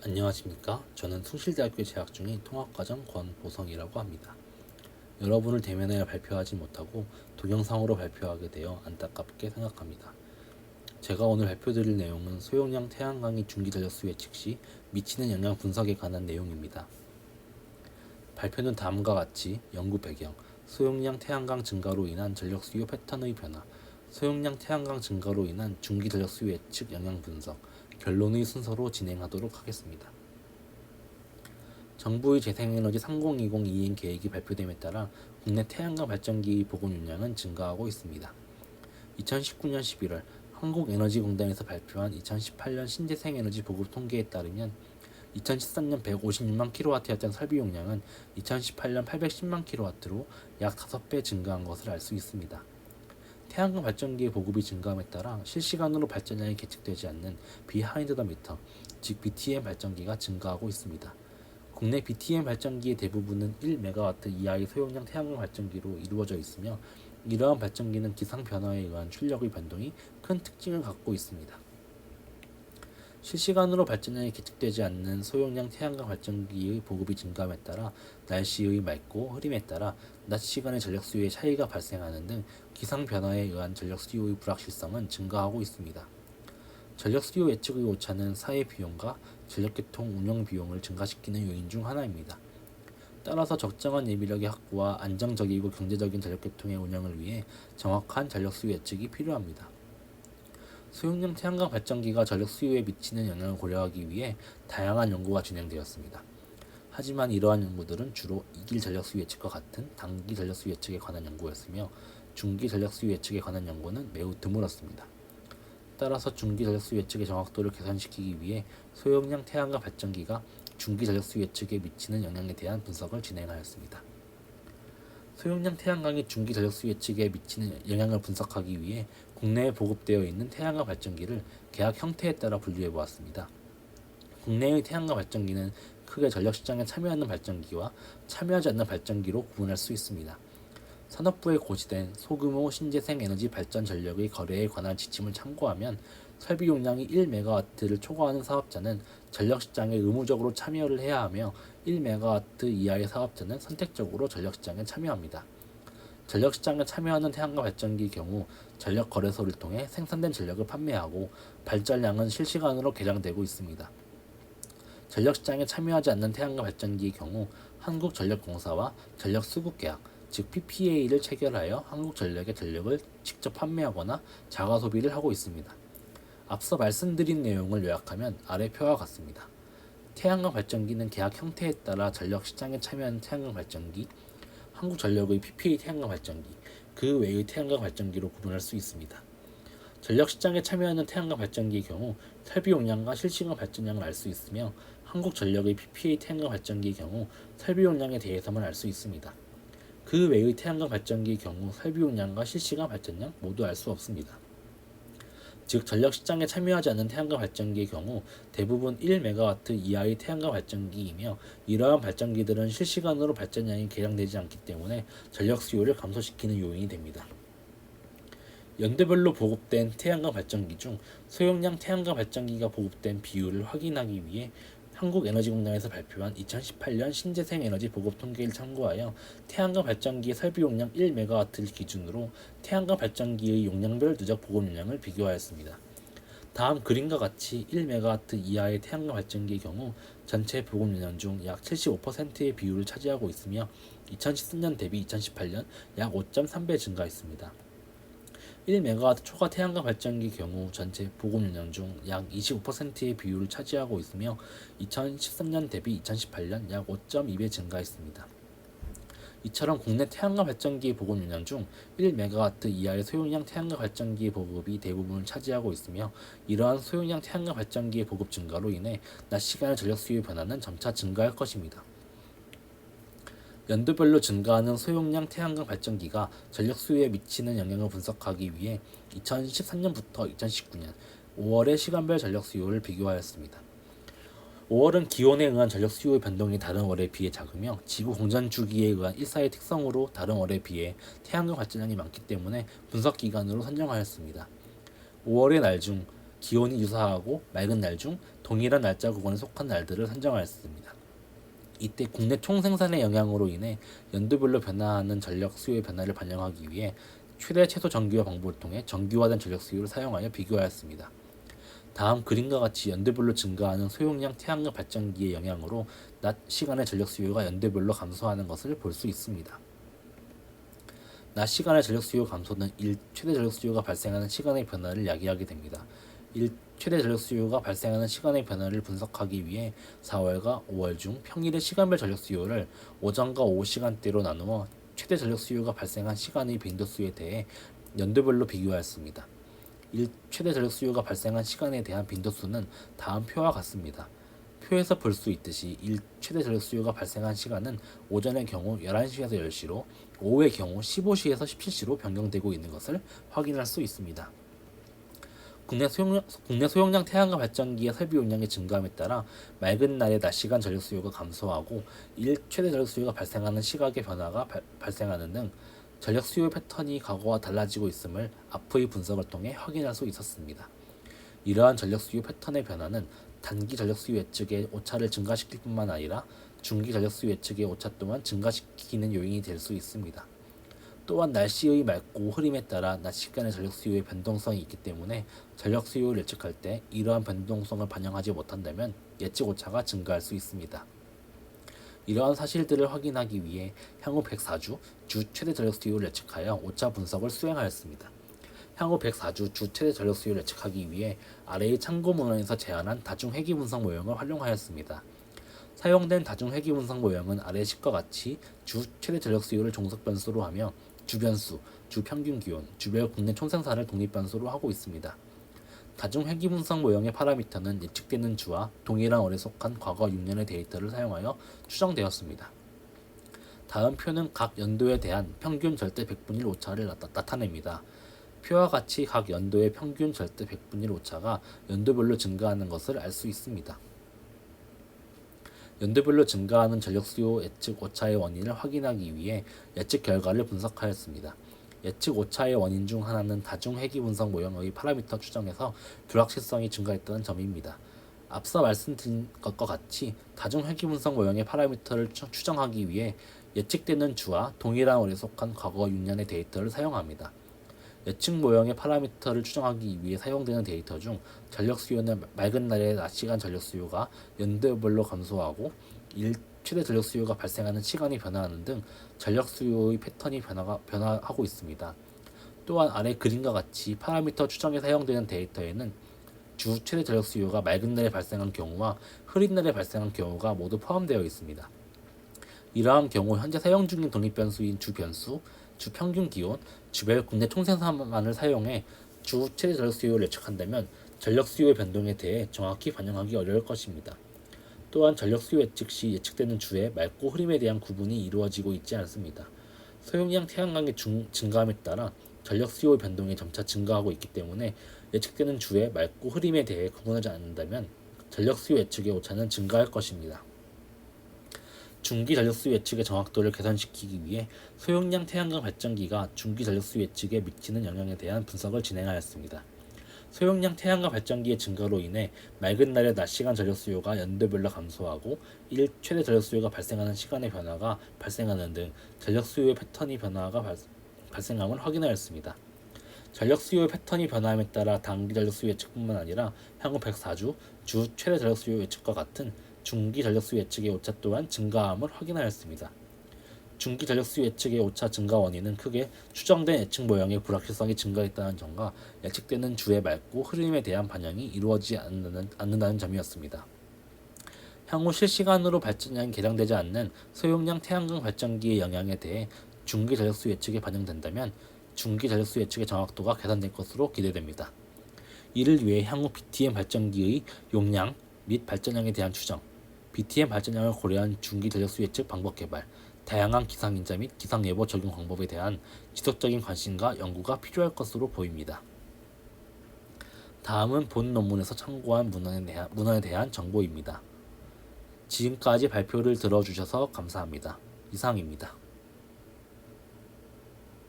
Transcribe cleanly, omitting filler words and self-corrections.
안녕하십니까. 저는 숭실대학교에 재학 중인 통합과정 권보성이라고 합니다. 여러분을 대면하여 발표하지 못하고 동영상으로 발표하게 되어 안타깝게 생각합니다. 제가 오늘 발표드릴 내용은 소용량 태양광이 중기 전력수 예측 시 미치는 영향 분석에 관한 내용입니다. 발표는 다음과 같이 연구 배경, 소용량 태양광 증가로 인한 전력 수요 패턴의 변화, 소용량 태양광 증가로 인한 중기 전력 수요 예측 영향 분석, 결론의 순서로 진행하도록 하겠습니다. 정부의 재생에너지 3020 이행 계획이 발표됨에 따라 국내 태양광 발전기 보급 용량은 증가하고 있습니다. 2019년 11월 한국에너지공단에서 발표한 2018년 신재생에너지 보급 통계에 따르면 2013년 156만 kW였던 설비 용량은 2018년 810만 kW로 약 5배 증가한 것을 알 수 있습니다. 태양광 발전기의 보급이 증가함에 따라 실시간으로 발전량이 계측되지 않는 비하인드 더 미터, 즉 BTM 발전기가 증가하고 있습니다. 국내 BTM 발전기의 대부분은 1MW 이하의 소용량 태양광 발전기로 이루어져 있으며 이러한 발전기는 기상 변화에 의한 출력의 변동이 큰 특징을 갖고 있습니다. 실시간으로 발전량이 계측되지 않는 소용량 태양광 발전기의 보급이 증가함에 따라 날씨의 맑고 흐림에 따라 낮 시간의 전력 수요에 차이가 발생하는 등 기상 변화에 의한 전력 수요의 불확실성은 증가하고 있습니다. 전력 수요 예측의 오차는 사회 비용과 전력계통 운영 비용을 증가시키는 요인 중 하나입니다. 따라서 적정한 예비력의 확보와 안정적이고 경제적인 전력계통의 운영을 위해 정확한 전력 수요 예측이 필요합니다. 소용량 태양광 발전기가 전력 수요에 미치는 영향을 고려하기 위해 다양한 연구가 진행되었습니다. 하지만 이러한 연구들은 주로 이길 전력 수요 예측과 같은 단기 전력 수요 예측에 관한 연구였으며 중기 전력 수요 예측에 관한 연구는 매우 드물었습니다. 따라서 중기 전력수 예측의 정확도를 개선시키기 위해 소용량 태양광 발전기가 중기 전력수 예측에 미치는 영향에 대한 분석을 진행하였습니다. 소용량 태양광이 중기 전력수 예측에 미치는 영향을 분석하기 위해 국내에 보급되어 있는 태양광 발전기를 계약 형태에 따라 분류해 보았습니다. 국내의 태양광 발전기는 크게 전력시장에 참여하는 발전기와 참여하지 않는 발전기로 구분할 수 있습니다. 산업부에 고시된 소규모 신재생 에너지 발전 전력의 거래에 관한 지침을 참고하면 설비 용량이 1MW를 초과하는 사업자는 전력시장에 의무적으로 참여를 해야 하며 1MW 이하의 사업자는 선택적으로 전력시장에 참여합니다. 전력시장에 참여하는 태양광 발전기의 경우 전력거래소를 통해 생산된 전력을 판매하고 발전량은 실시간으로 계량되고 있습니다. 전력시장에 참여하지 않는 태양광 발전기의 경우 한국전력공사와 전력수급계약, 즉 PPA를 체결하여 한국전력의 전력을 직접 판매하거나 자가 소비를 하고 있습니다. 앞서 말씀드린 내용을 요약하면 아래 표와 같습니다. 태양광 발전기는 계약 형태에 따라 전력 시장에 참여하는 태양광 발전기, 한국전력의 PPA 태양광 발전기, 그 외의 태양광 발전기로 구분할 수 있습니다. 전력 시장에 참여하는 태양광 발전기의 경우 설비 용량과 실시간 발전량을 알 수 있으며 한국전력의 PPA 태양광 발전기의 경우 설비 용량에 대해서만 알 수 있습니다. 그 외의 태양광 발전기의 경우 설비 용량과 실시간 발전량 모두 알 수 없습니다. 즉 전력시장에 참여하지 않는 태양광 발전기의 경우 대부분 1MW 이하의 태양광 발전기이며 이러한 발전기들은 실시간으로 발전량이 계량되지 않기 때문에 전력 수요를 감소시키는 요인이 됩니다. 연도별로 보급된 태양광 발전기 중 소용량 태양광 발전기가 보급된 비율을 확인하기 위해 한국에너지공단에서 발표한 2018년 신재생에너지 보급 통계를 참고하여 태양광 발전기의 설비 용량 1MW를 기준으로 태양광 발전기의 용량별 누적 보급 용량을 비교하였습니다. 다음 그림과 같이 1MW 이하의 태양광 발전기의 경우 전체 보급 용량 중 약 75%의 비율을 차지하고 있으며 2013년 대비 2018년 약 5.3배 증가했습니다. 1MW 초과 태양광 발전기의 경우 전체 보급 용량 중 약 25%의 비율을 차지하고 있으며 2013년 대비 2018년 약 5.2배 증가했습니다. 이처럼 국내 태양광 발전기의 보급 용량 중 1MW 이하의 소용량 태양광 발전기의 보급이 대부분을 차지하고 있으며 이러한 소용량 태양광 발전기의 보급 증가로 인해 낮 시간의 전력 수요의 변화는 점차 증가할 것입니다. 연도별로 증가하는 소용량 태양광 발전기가 전력 수요에 미치는 영향을 분석하기 위해 2013년부터 2019년 5월의 시간별 전력 수요를 비교하였습니다. 5월은 기온에 의한 전력 수요의 변동이 다른 월에 비해 작으며 지구 공전 주기에 의한 일사의 특성으로 다른 월에 비해 태양광 발전량이 많기 때문에 분석 기간으로 선정하였습니다. 5월의 날 중 기온이 유사하고 맑은 날 중 동일한 날짜 구간에 속한 날들을 선정하였습니다. 이때 국내 총생산의 영향으로 인해 연도별로 변화하는 전력 수요의 변화를 반영하기 위해 최대 최소 정규화 방법을 통해 정규화된 전력 수요를 사용하여 비교하였습니다. 다음 그림과 같이 연도별로 증가하는 소용량 태양광 발전기의 영향으로 낮 시간의 전력 수요가 연도별로 감소하는 것을 볼 수 있습니다. 낮 시간의 전력 수요 감소는 일 최대 전력 수요가 발생하는 시간의 변화를 야기하게 됩니다. 일 최대 전력 수요가 발생하는 시간의 변화를 분석하기 위해 4월과 5월 중 평일의 시간별 전력 수요를 오전과 오후 시간대로 나누어 최대 전력 수요가 발생한 시간의 빈도수에 대해 연도별로 비교하였습니다. 일 최대 전력 수요가 발생한 시간에 대한 빈도수는 다음 표와 같습니다. 표에서 볼 수 있듯이 일 최대 전력 수요가 발생한 시간은 오전의 경우 11시에서 10시로 오후의 경우 15시에서 17시로 변경되고 있는 것을 확인할 수 있습니다. 국내 소용량 태양광 발전기의 설비 용량이 증가함에 따라 맑은 날의 낮 시간 전력 수요가 감소하고 일 최대 전력 수요가 발생하는 시각의 변화가 발생하는 등 전력 수요 패턴이 과거와 달라지고 있음을 앞의 분석을 통해 확인할 수 있었습니다. 이러한 전력 수요 패턴의 변화는 단기 전력 수요 예측의 오차를 증가시킬 뿐만 아니라 중기 전력 수요 예측의 오차 또한 증가시키는 요인이 될 수 있습니다. 또한 날씨의 맑고 흐림에 따라 낮 시간의 전력 수요의 변동성이 있기 때문에 전력 수요를 예측할 때 이러한 변동성을 반영하지 못한다면 예측 오차가 증가할 수 있습니다. 이러한 사실들을 확인하기 위해 향후 104주 주 최대 전력 수요를 예측하여 오차 분석을 수행하였습니다. 향후 104주 주 최대 전력 수요를 예측하기 위해 아래의 참고 문헌에서 제안한 다중 회귀 분석 모형을 활용하였습니다. 사용된 다중 회귀 분석 모형은 아래 식과 같이 주 최대 전력 수요를 종속 변수로 하며 주 변수, 주 평균 기온, 주별 국내 총생산을 독립 변수로 하고 있습니다. 다중 회귀 분석 모형의 파라미터는 예측되는 주와 동일한 월에 속한 과거 6년의 데이터를 사용하여 추정되었습니다. 다음 표는 각 연도에 대한 평균 절대 100분의 1 오차를 나타냅니다. 표와 같이 각 연도의 평균 절대 100분의 1 오차가 연도별로 증가하는 것을 알 수 있습니다. 연도별로 증가하는 전력 수요 예측 오차의 원인을 확인하기 위해 예측 결과를 분석하였습니다. 예측 오차의 원인 중 하나는 다중 회귀 분석 모형의 파라미터 추정에서 불확실성이 증가했다는 점입니다. 앞서 말씀드린 것과 같이 다중 회귀 분석 모형의 파라미터를 추정하기 위해 예측되는 주와 동일한 월에 속한 과거 6년의 데이터를 사용합니다. 예측 모형의 파라미터를 추정하기 위해 사용되는 데이터 중 전력 수요는 맑은 날의 낮 시간 전력 수요가 연도별로 감소하고 일 최대 전력 수요가 발생하는 시간이 변화하는 등 전력 수요의 패턴이 변화하고 있습니다. 또한 아래 그림과 같이 파라미터 추정에 사용되는 데이터에는 주 최대 전력 수요가 맑은 날에 발생한 경우와 흐린 날에 발생한 경우가 모두 포함되어 있습니다. 이러한 경우 현재 사용 중인 독립 변수인 주 변수, 주 평균 기온, 주별 국내 총생산만을 사용해 주 최대 전력 수요를 예측한다면 전력 수요의 변동에 대해 정확히 반영하기 어려울 것입니다. 또한 전력 수요 예측 시 예측되는 주의 맑고 흐림에 대한 구분이 이루어지고 있지 않습니다. 소용량 태양광의 증가함에 따라 전력 수요의 변동이 점차 증가하고 있기 때문에 예측되는 주의 맑고 흐림에 대해 구분하지 않는다면 전력 수요 예측의 오차는 증가할 것입니다. 중기 전력수 예측의 정확도를 개선시키기 위해 소용량 태양광 발전기가 중기 전력수 예측에 미치는 영향에 대한 분석을 진행하였습니다. 소용량 태양광 발전기의 증가로 인해 맑은 날의 낮 시간 전력 수요가 연도별로 감소하고 일 최대 전력 수요가 발생하는 시간의 변화가 발생하는 등 전력 수요의 패턴이 변화가 발생함을 확인하였습니다. 전력 수요의 패턴이 변화함에 따라 단기 전력 수요 예측뿐만 아니라 향후 104주 주 최대 전력 수요 예측과 같은 중기 전력수 예측의 오차 또한 증가함을 확인하였습니다. 중기 전력수 예측의 오차 증가 원인은 크게 추정된 예측 모형의 불확실성이 증가했다는 점과 예측되는 주의 맑고 흐름에 대한 반영이 이루어지지 않는다는 점이었습니다. 향후 실시간으로 발전량이 계량되지 않는 소용량 태양광 발전기의 영향에 대해 중기 전력수 예측에 반영된다면 중기 전력수 예측의 정확도가 개선될 것으로 기대됩니다. 이를 위해 향후 BTM 발전기의 용량 및 발전량에 대한 추정, BTM 발전량을 고려한 중기 전력수 예측 방법 개발, 다양한 기상인자 및 기상예보 적용 방법에 대한 지속적인 관심과 연구가 필요할 것으로 보입니다. 다음은 본 논문에서 참고한 문헌에 대한 정보입니다. 지금까지 발표를 들어주셔서 감사합니다. 이상입니다.